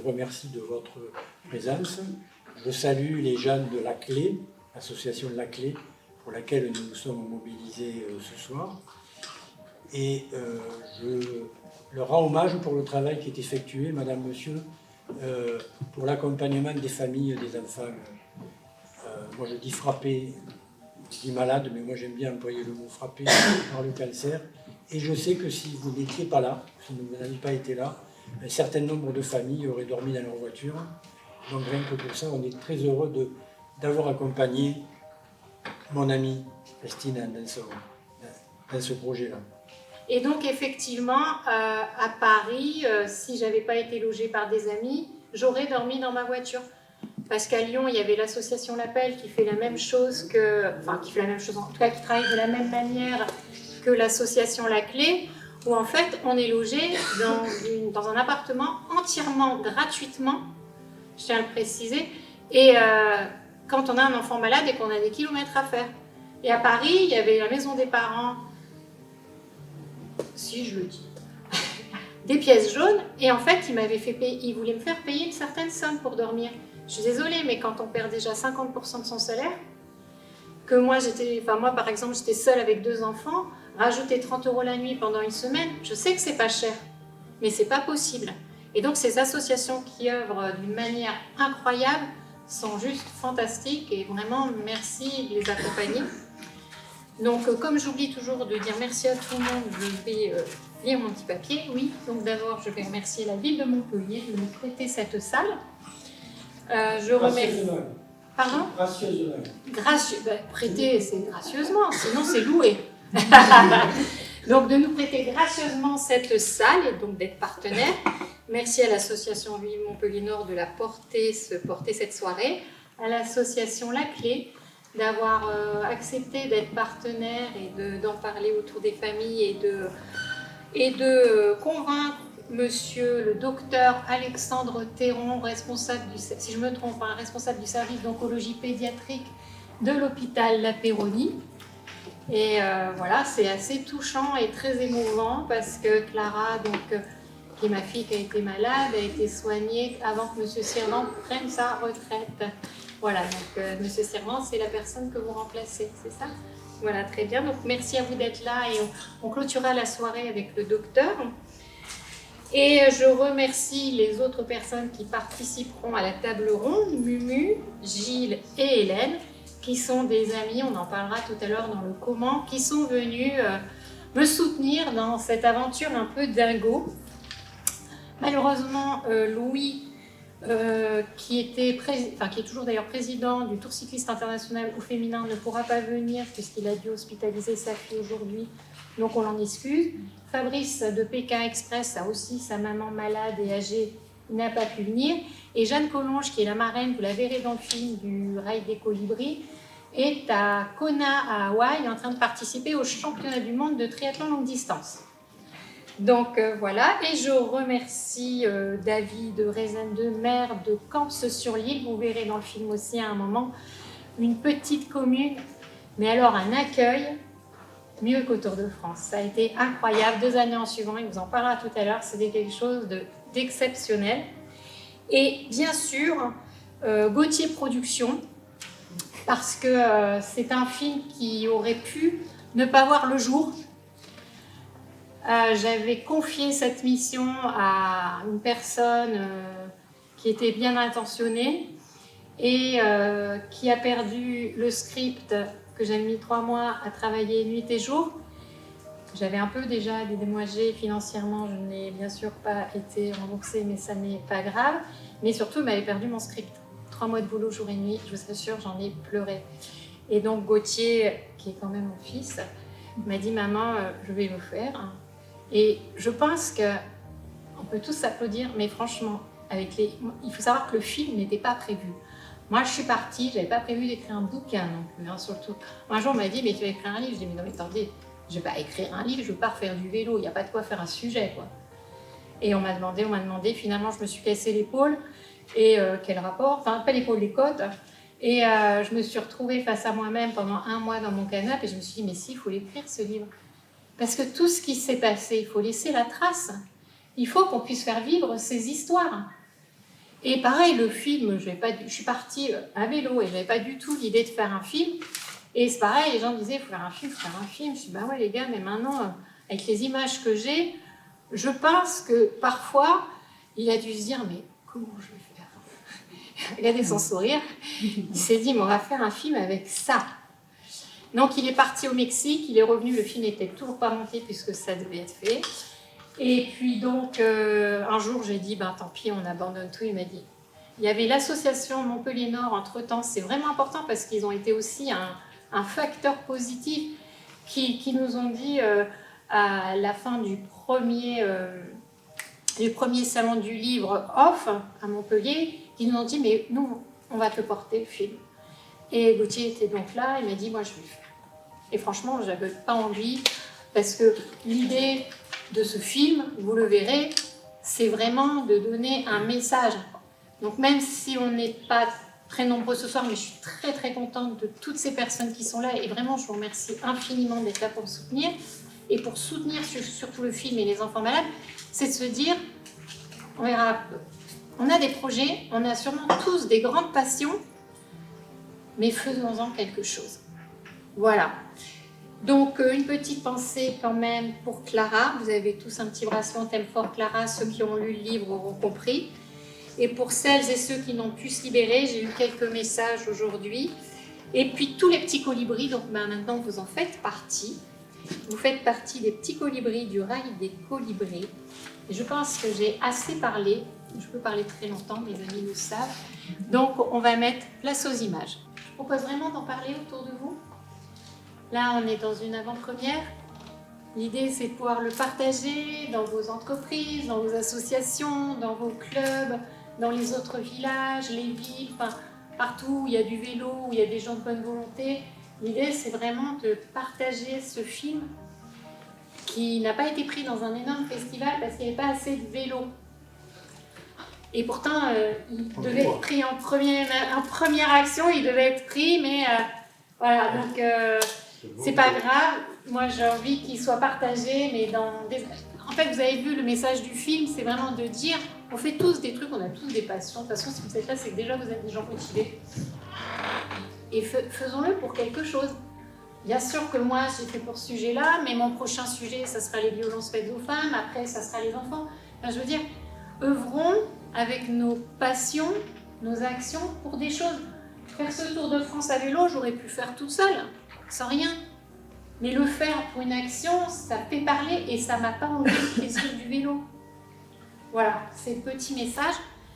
vous remercie de votre présence. Je salue les jeunes de La Clé, l'association de La Clé, pour laquelle nous nous sommes mobilisés ce soir. Et je leur rends hommage pour le travail qui est effectué, Madame, Monsieur, pour l'accompagnement des familles, des enfants. Moi je dis frappés, je dis malade, mais moi j'aime bien employer le mot frappé par le cancer. Et je sais que si vous n'étiez pas là, si vous n'aviez pas été là, un certain nombre de familles auraient dormi dans leur voiture. Donc rien que pour ça, on est très heureux d'avoir accompagné mon amie Christine dans ce projet-là. Et donc effectivement, à Paris, si je n'avais pas été logée par des amis, j'aurais dormi dans ma voiture. Parce qu'à Lyon, il y avait l'association L'Appel qui fait la même chose qui fait la même chose, en tout cas qui travaille de la même manière que l'association La Clé, où en fait on est logé dans un appartement entièrement gratuitement, je tiens à le préciser, et quand on a un enfant malade et qu'on a des kilomètres à faire. Et à Paris, il y avait la maison des parents, si je le dis, des pièces jaunes, et en fait ils voulaient me faire payer une certaine somme pour dormir. Je suis désolée, mais quand on perd déjà 50% de son salaire, que moi par exemple j'étais seule avec 2 enfants, rajouter 30 € la nuit pendant une semaine, je sais que c'est pas cher, mais c'est pas possible. Et donc ces associations qui œuvrent d'une manière incroyable sont juste fantastiques, et vraiment merci de les accompagner. Donc comme j'oublie toujours de dire merci à tout le monde, je vais lire mon petit papier. Oui, donc d'abord je vais remercier la ville de Montpellier de nous prêter cette salle. Je remercie. Pardon ? Gracieusement. Prêter, c'est gracieusement, sinon c'est louer. Donc de nous prêter gracieusement cette salle et donc d'être partenaire. Merci à l'association Ville Montpellier Nord de porter cette soirée, à l'association La Clé d'avoir accepté d'être partenaire et d'en parler autour des familles et de convaincre Monsieur le docteur Alexandre Théron, responsable si je me trompe, responsable du service d'oncologie pédiatrique de l'hôpital La Péronie. Et voilà, c'est assez touchant et très émouvant parce que Clara, qui est ma fille qui a été malade, a été soignée avant que Monsieur Servan prenne sa retraite. Voilà, donc Monsieur Servan, c'est la personne que vous remplacez, c'est ça ? Voilà, très bien. Donc merci à vous d'être là et on clôturera la soirée avec le docteur. Et je remercie les autres personnes qui participeront à la table ronde, Mumu, Gilles et Hélène, qui sont des amis, on en parlera tout à l'heure dans le comment, qui sont venus me soutenir dans cette aventure un peu dingo. Malheureusement, Louis, qui est toujours d'ailleurs président du Tour cycliste international au féminin, ne pourra pas venir puisqu'il a dû hospitaliser sa fille aujourd'hui, donc on l'en excuse. Fabrice de Pékin Express a aussi sa maman malade et âgée, il n'a pas pu venir. Et Jeanne Collonge, qui est la marraine, vous la verrez dans le film, du Rail des Colibris, est à Kona, à Hawaï, en train de participer au championnat du monde de triathlon longue distance. Donc voilà, et je remercie David Rezen, maire de Camps-sur-l'Île. Vous verrez dans le film aussi à un moment une petite commune, mais alors un accueil mieux qu'au Tour de France. Ça a été incroyable, 2 années en suivant, il vous en parlera tout à l'heure, c'était quelque chose d'exceptionnel. Et bien sûr, Gauthier Productions, parce que c'est un film qui aurait pu ne pas voir le jour. J'avais confié cette mission à une personne qui était bien intentionnée et qui a perdu le script que j'ai mis 3 mois à travailler nuit et jour. J'avais un peu déjà dédommagé financièrement, je n'ai bien sûr pas été remboursée, mais ça n'est pas grave. Mais surtout, il m'avait perdu mon script. 3 mois de boulot jour et nuit, je vous assure, j'en ai pleuré. Et donc Gauthier, qui est quand même mon fils, m'a dit « Maman, je vais le faire ». Et je pense qu'on peut tous s'applaudir, mais franchement, il faut savoir que le film n'était pas prévu. Moi, je suis partie, je n'avais pas prévu d'écrire un bouquin non plus, hein, surtout. Un jour, on m'a dit, mais tu vas écrire un livre. Je dis, mais non, mais attendez, je ne vais pas écrire un livre, je ne veux pas refaire du vélo, il n'y a pas de quoi faire un sujet, quoi. Et on m'a demandé, finalement, je me suis cassé l'épaule, et quel rapport, enfin, pas l'épaule, les côtes, et je me suis retrouvée face à moi-même pendant 1 mois dans mon canapé, et je me suis dit, mais si, il faut l'écrire, ce livre. Parce que tout ce qui s'est passé, il faut laisser la trace. Il faut qu'on puisse faire vivre ces histoires. Et pareil, le film, je suis partie à vélo et je n'avais pas du tout l'idée de faire un film. Et c'est pareil, les gens me disaient, il faut faire un film, il faut faire un film. Je dis, bah ouais les gars, mais maintenant, avec les images que j'ai, je pense que parfois, il a dû se dire, mais comment je vais faire? Regardez son sourire. Il s'est dit, mais on va faire un film avec ça. Donc il est parti au Mexique, il est revenu, le film n'était toujours pas monté puisque ça devait être fait. Et puis donc, un jour, j'ai dit, ben tant pis, on abandonne tout. Il m'a dit, il y avait l'association Montpellier Nord, entre-temps, c'est vraiment important parce qu'ils ont été aussi un facteur positif qui nous ont dit à la fin du premier salon du livre off à Montpellier, ils nous ont dit, mais nous, on va te porter le film. Et Gauthier était donc là, il m'a dit, moi je vais le faire. Et franchement, je n'avais pas envie, parce que l'idée de ce film, vous le verrez, c'est vraiment de donner un message. Donc même si on n'est pas très nombreux ce soir, mais je suis très très contente de toutes ces personnes qui sont là, et vraiment je vous remercie infiniment d'être là pour me soutenir, et pour soutenir surtout le film et les enfants malades, c'est de se dire, on verra, on a des projets, on a sûrement tous des grandes passions, mais faisons-en quelque chose. Voilà. Donc, une petite pensée quand même pour Clara. Vous avez tous un petit bracelet en thème fort Clara. Ceux qui ont lu le livre auront compris. Et pour celles et ceux qui n'ont pu se libérer, j'ai eu quelques messages aujourd'hui. Et puis, tous les petits colibris, donc maintenant vous en faites partie. Vous faites partie des petits colibris du rail des colibris. Et je pense que j'ai assez parlé. Je peux parler très longtemps, mes amis le savent. Donc, on va mettre place aux images. Je propose vraiment d'en parler autour de vous. Là, on est dans une avant-première. L'idée, c'est de pouvoir le partager dans vos entreprises, dans vos associations, dans vos clubs, dans les autres villages, les villes, enfin, partout où il y a du vélo, où il y a des gens de bonne volonté. L'idée, c'est vraiment de partager ce film qui n'a pas été pris dans un énorme festival parce qu'il n'y avait pas assez de vélos. Et pourtant, il devait être pris en première action, il devait être pris, mais voilà, donc c'est pas grave. Moi, j'ai envie qu'il soit partagé, mais dans des... En fait, vous avez vu le message du film, c'est vraiment de dire, on fait tous des trucs, on a tous des passions. De toute façon, si vous êtes là, c'est que déjà vous êtes des gens motivés. Et faisons-le pour quelque chose. Bien sûr que moi, j'ai fait pour ce sujet-là, mais mon prochain sujet, ça sera les violences faites aux femmes, après, ça sera les enfants. Enfin, je veux dire, œuvrons avec nos passions, nos actions pour des choses. Faire ce Tour de France à vélo, j'aurais pu faire toute seule, sans rien. Mais le faire pour une action, ça fait parler et ça m'a pas enlevé le plaisir du vélo. Voilà, c'est le petit message.